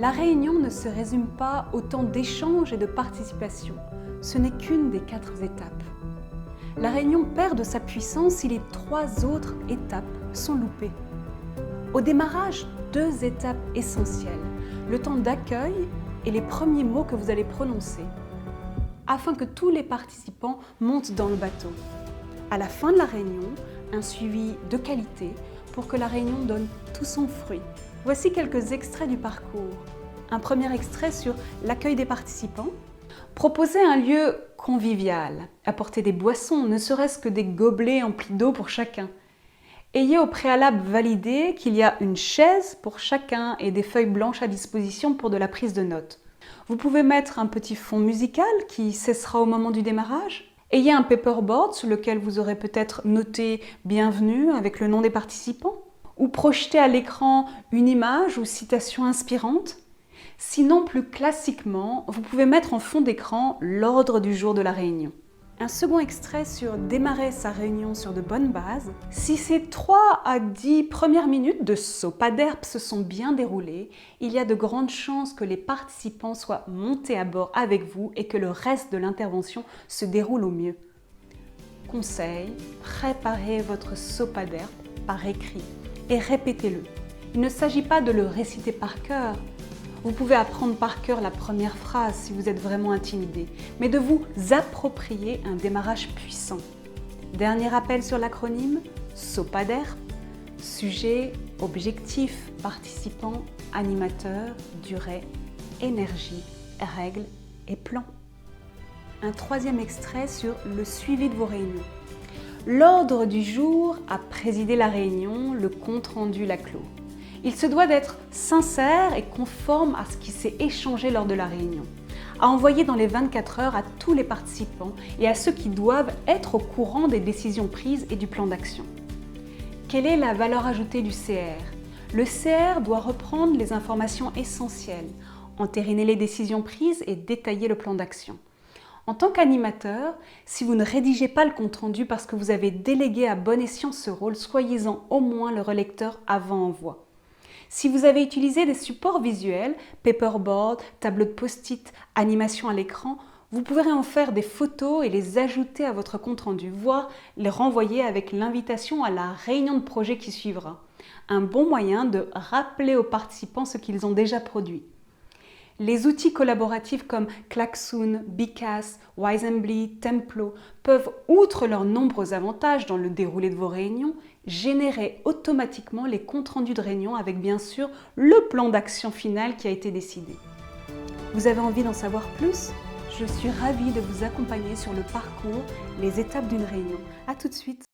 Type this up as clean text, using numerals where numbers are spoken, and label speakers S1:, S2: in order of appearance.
S1: La réunion ne se résume pas au temps d'échange et de participation. Ce n'est qu'une des 4 étapes. La réunion perd de sa puissance si les 3 autres étapes sont loupées. Au démarrage, 2 étapes essentielles, le temps d'accueil et les premiers mots que vous allez prononcer, afin que tous les participants montent dans le bateau. À la fin de la réunion, un suivi de qualité pour que la réunion donne tout son fruit. Voici quelques extraits du parcours. Un premier extrait sur l'accueil des participants. Proposez un lieu convivial. Apportez des boissons, ne serait-ce que des gobelets emplis d'eau pour chacun. Ayez au préalable validé qu'il y a une chaise pour chacun et des feuilles blanches à disposition pour de la prise de notes. Vous pouvez mettre un petit fond musical qui cessera au moment du démarrage. Ayez un paperboard sur lequel vous aurez peut-être noté « Bienvenue » avec le nom des participants. Ou projeter à l'écran une image ou citation inspirante. Sinon, plus classiquement, vous pouvez mettre en fond d'écran l'ordre du jour de la réunion. Un second extrait sur démarrer sa réunion sur de bonnes bases. Si ces 3 à 10 premières minutes de sopa d'herbe se sont bien déroulées, il y a de grandes chances que les participants soient montés à bord avec vous et que le reste de l'intervention se déroule au mieux. Conseil, préparez votre sopa d'herbe par écrit et répétez-le. Il ne s'agit pas de le réciter par cœur. Vous pouvez apprendre par cœur la première phrase si vous êtes vraiment intimidé, mais de vous approprier un démarrage puissant. Dernier rappel sur l'acronyme, sopa d'herbe, sujet, objectif, participant, animateur, durée, énergie, règles et plan. Un troisième extrait sur le suivi de vos réunions. L'ordre du jour a présidé la réunion, le compte-rendu la clos. Il se doit d'être sincère et conforme à ce qui s'est échangé lors de la réunion, à envoyer dans les 24 heures à tous les participants et à ceux qui doivent être au courant des décisions prises et du plan d'action. Quelle est la valeur ajoutée du CR? Le CR doit reprendre les informations essentielles, entériner les décisions prises et détailler le plan d'action. En tant qu'animateur, si vous ne rédigez pas le compte-rendu parce que vous avez délégué à bon escient ce rôle, soyez-en au moins le relecteur avant envoi. Si vous avez utilisé des supports visuels, paperboard, tableau de post-it, animation à l'écran, vous pourrez en faire des photos et les ajouter à votre compte-rendu, voire les renvoyer avec l'invitation à la réunion de projet qui suivra. Un bon moyen de rappeler aux participants ce qu'ils ont déjà produit. Les outils collaboratifs comme Klaxoon, Bicas, Wisembly, Templo peuvent, outre leurs nombreux avantages dans le déroulé de vos réunions, générer automatiquement les comptes rendus de réunion avec bien sûr le plan d'action final qui a été décidé. Vous avez envie d'en savoir plus? Je suis ravie de vous accompagner sur le parcours, les étapes d'une réunion. À tout de suite!